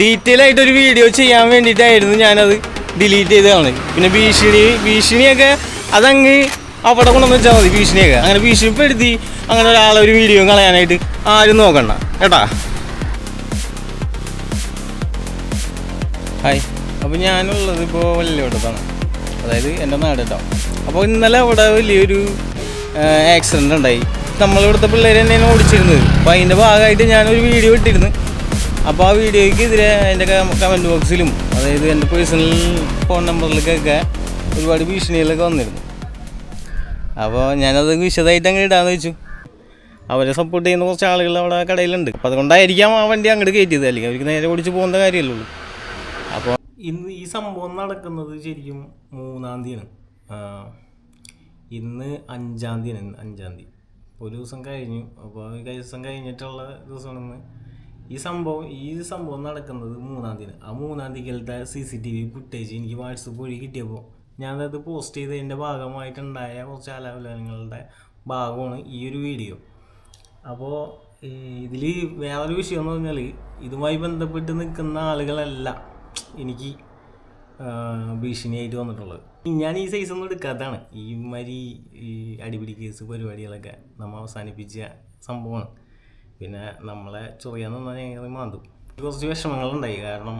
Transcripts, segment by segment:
Detail ആയിട്ടൊരു video ചെയ്യാൻ വേണ്ടിയിട്ടായിരുന്നു ഞാനത് ഡിലീറ്റ് ചെയ്തതാണ്. പിന്നെ ഭീഷണിയൊക്കെ അതങ്ങ് അവിടെ കൊണ്ടുവന്ന് വെച്ചാൽ മതി. ഭീഷണിയൊക്കെ അങ്ങനെ ഭീഷണിപ്പെടുത്തി അങ്ങനെ ഒരാളെ ഒരു വീഡിയോ കളയാനായിട്ട് ആരും നോക്കണ്ട കേട്ടാ. ഹായ്, അപ്പോൾ ഞാനുള്ളത് ഇപ്പോൾ വല്യോട്ടത്താണ്, അതായത് എൻ്റെ നാട് കേട്ടോ. അപ്പോൾ ഇന്നലെ അവിടെ വലിയൊരു ആക്സിഡൻ്റ് ഉണ്ടായി. നമ്മളിവിടുത്തെ പിള്ളേർ തന്നെയാണ് ഓടിച്ചിരുന്നത്. അപ്പോൾ അതിൻ്റെ ഭാഗമായിട്ട് ഞാനൊരു വീഡിയോ ഇട്ടിരുന്നു. അപ്പോൾ ആ വീഡിയോയ്ക്കെതിരെ എൻ്റെ കമൻറ്റ് ബോക്സിലും അതായത് എൻ്റെ പേഴ്സണൽ ഫോൺ നമ്പറിലേക്കൊക്കെ ഒരുപാട് ഭീഷണികളൊക്കെ വന്നിരുന്നു. അപ്പോൾ ഞാനത് വിശദമായിട്ട് അങ്ങ് ഇടാമെന്ന് വെച്ചു. അവരെ സപ്പോർട്ട് ചെയ്യുന്ന കുറച്ച് ആളുകൾ അവിടെ കടയിലുണ്ട്. അപ്പോൾ അതുകൊണ്ടായിരിക്കാം ആ വണ്ടി അങ്ങോട്ട് കയറ്റിയത്, അല്ലെങ്കിൽ അവർക്ക് നേരെ ഓടിച്ച് പോകുന്ന കാര്യമല്ലുള്ളൂ. അപ്പോൾ ഇന്ന് ഈ സംഭവം നടക്കുന്നത് ശരിക്കും 3-ാം തീയതിയാണ്. ഇന്ന് 5-ാം തീയതിയാണ്. 5-ാം തീയതി ഒരു ദിവസം കഴിഞ്ഞു. അപ്പോൾ ഈ ദിവസം കഴിഞ്ഞിട്ടുള്ള ദിവസമാണ് ഈ സംഭവം നടക്കുന്നത് 3-ാം തീയതി. ആ 3-ാം തീയതിയിലത്തെ CCTV ഫുട്ടേജ് എനിക്ക് വാട്സപ്പ് വഴി കിട്ടിയപ്പോൾ ഞാനത് പോസ്റ്റ് ചെയ്തതിൻ്റെ ഭാഗമായിട്ടുണ്ടായ കുറച്ച് അലവലങ്ങളുടെ ഭാഗമാണ് ഈ ഒരു വീഡിയോ. അപ്പോൾ ഇതിൽ വേറൊരു വിഷയം എന്ന് പറഞ്ഞാൽ, ഇതുമായി ബന്ധപ്പെട്ട് നിൽക്കുന്ന ആളുകളല്ല എനിക്ക് ഭീഷണിയായിട്ട് വന്നിട്ടുള്ളത്. ഞാൻ ഈ സൈസൊന്നും എടുക്കാത്തതാണ്. ഈ അടിപിടി കേസ് പരിപാടികളൊക്കെ നമ്മൾ അവസാനിപ്പിച്ച സംഭവമാണ്. പിന്നെ നമ്മളെ ചൊറിയാൻ നിന്നാൽ ഞങ്ങൾ മാന്തും. കുറച്ച് വിഷമങ്ങളുണ്ടായി. കാരണം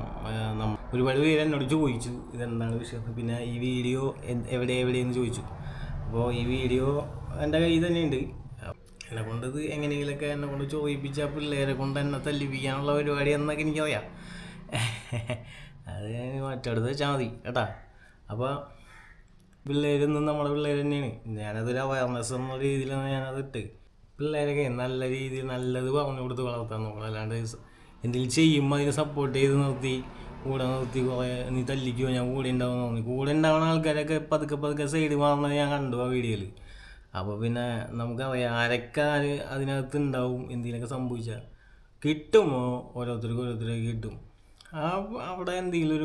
ഒരുപാട് പേര് എന്നോട് ചോദിച്ചു ഇതെന്താണ് വിഷയം, പിന്നെ ഈ വീഡിയോ എവിടെയെന്ന് ചോദിച്ചു. അപ്പോൾ ഈ വീഡിയോ എൻ്റെ കയ്യിൽ തന്നെയുണ്ട്. എന്നെ കൊണ്ടത് എങ്ങനെയെങ്കിലൊക്കെ എന്നെ കൊണ്ട് ചോദിപ്പിച്ച പിള്ളേരെ കൊണ്ട് എന്നെ തല്ലിപ്പിക്കാനുള്ള പരിപാടി എന്നൊക്കെ എനിക്കറിയാം. അത് മറ്റടുത്ത് വെച്ചാൽ മതി കേട്ടാ. അപ്പോൾ പിള്ളേരൊന്നും നമ്മുടെ പിള്ളേർ തന്നെയാണ്. ഞാനതൊരു അവയർനെസ് എന്ന രീതിയിലാണ് ഞാനതിട്ട് പിള്ളേരൊക്കെ നല്ല രീതിയിൽ നല്ലത് പറഞ്ഞു കൊടുത്ത് വളർത്താൻ നോക്കണം. അല്ലാണ്ട് എന്തെങ്കിലും ചെയ്യുമ്പോൾ അതിന് സപ്പോർട്ട് ചെയ്ത് കൂടെ നിർത്തി കുറേ നീ തല്ലിക്കോ ഞാൻ കൂടെ ഉണ്ടാവും തോന്നി. കൂടെ ഉണ്ടാവുന്ന ആൾക്കാരൊക്കെ പതുക്കെ സൈഡ് മാറുന്നത് ഞാൻ കണ്ടു ആ വീഡിയോയിൽ. അപ്പോൾ പിന്നെ നമുക്കറിയാം ആരൊക്കെ അതിനകത്ത് ഉണ്ടാവും. എന്തെങ്കിലുമൊക്കെ സംഭവിച്ചാൽ കിട്ടുമോ ഓരോരുത്തർക്ക് കിട്ടും. അവിടെ എന്തെങ്കിലും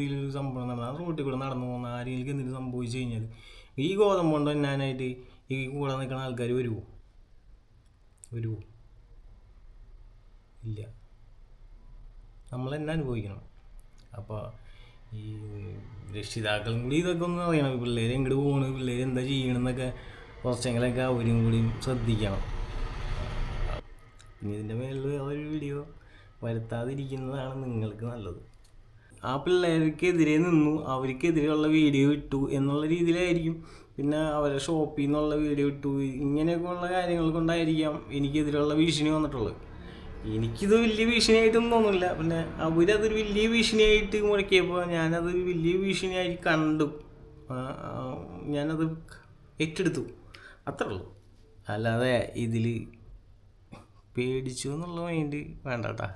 ഒരു സംഭവം നടന്നാൽ റോട്ടിൽ കൂടെ നടന്നു പോകുന്ന ആരെങ്കിലും എന്തെങ്കിലും സംഭവിച്ചു കഴിഞ്ഞാൽ ഈ ഗോതമ്പ് കൊണ്ട് എന്നാനായിട്ട് ഈ കൂടെ നിൽക്കുന്ന ആൾക്കാർ വരുമോ? ഇല്ല. നമ്മൾ തന്നെ അനുഭവിക്കണം. അപ്പോൾ ഈ രക്ഷിതാക്കളും കൂടി ഇതൊക്കെ ഒന്ന് അറിയണം. പിള്ളേർ എങ്ങോട്ട് പോകണം, പിള്ളേർ എന്താ ചെയ്യണമെന്നൊക്കെ കുറച്ചെങ്കിലൊക്കെ അവരും കൂടി ശ്രദ്ധിക്കണം. ഇനി ഇതിൻ്റെ മേളിൽ ഒരു വീഡിയോ വരുത്താതിരിക്കുന്നതാണ് നിങ്ങൾക്ക് നല്ലത്. ആ പിള്ളേർക്കെതിരെ നിന്നു, അവർക്കെതിരെയുള്ള വീഡിയോ ഇട്ടു എന്നുള്ള രീതിയിലായിരിക്കും. പിന്നെ അവരെ ഷോപ്പിൽ നിന്നുള്ള വീഡിയോ ഇട്ടു, ഇങ്ങനെയൊക്കെയുള്ള കാര്യങ്ങൾ കൊണ്ടായിരിക്കാം എനിക്കെതിരെയുള്ള ഭീഷണി വന്നിട്ടുള്ളത്. എനിക്കിത് വലിയ ഭീഷണിയായിട്ടൊന്നും തോന്നില്ല. പിന്നെ അവരതൊരു വലിയ ഭീഷണിയായിട്ട് മുഴക്കിയപ്പോൾ ഞാനതൊരു വലിയ ഭീഷണിയായി കണ്ടു. ഞാനത് ഏറ്റെടുത്തു, അത്രേ ഉള്ളൂ. അല്ലാതെ ഇതിൽ പേടിച്ചു എന്നുള്ള മൈൻഡ് വേണ്ട കേട്ടാ.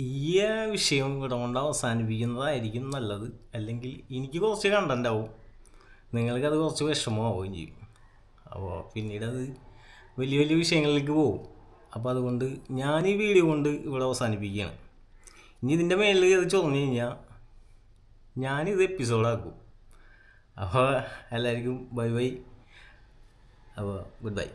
ഈ വിഷയം ഇവിടെ കൊണ്ട് അവസാനിപ്പിക്കുന്നതായിരിക്കും നല്ലത്. അല്ലെങ്കിൽ എനിക്ക് കുറച്ച് കണ്ടൻ്റ് ആവും, നിങ്ങൾക്കത് കുറച്ച് വിഷമമാവുകയും ചെയ്യും. അപ്പോൾ പിന്നീടത് വലിയ വിഷയങ്ങളിലേക്ക് പോകും. അപ്പോൾ അതുകൊണ്ട് ഞാൻ ഈ വീഡിയോ കൊണ്ട് ഇവിടെ അവസാനിപ്പിക്കുകയാണ്. ഇനി ഇതിൻ്റെ മേളിൽ അത് ചൊറഞ്ഞു കഴിഞ്ഞാൽ ഞാനിത് എപ്പിസോഡാക്കും. അപ്പോൾ എല്ലാവർക്കും ബൈ. അപ്പോൾ ഗുഡ് ബൈ.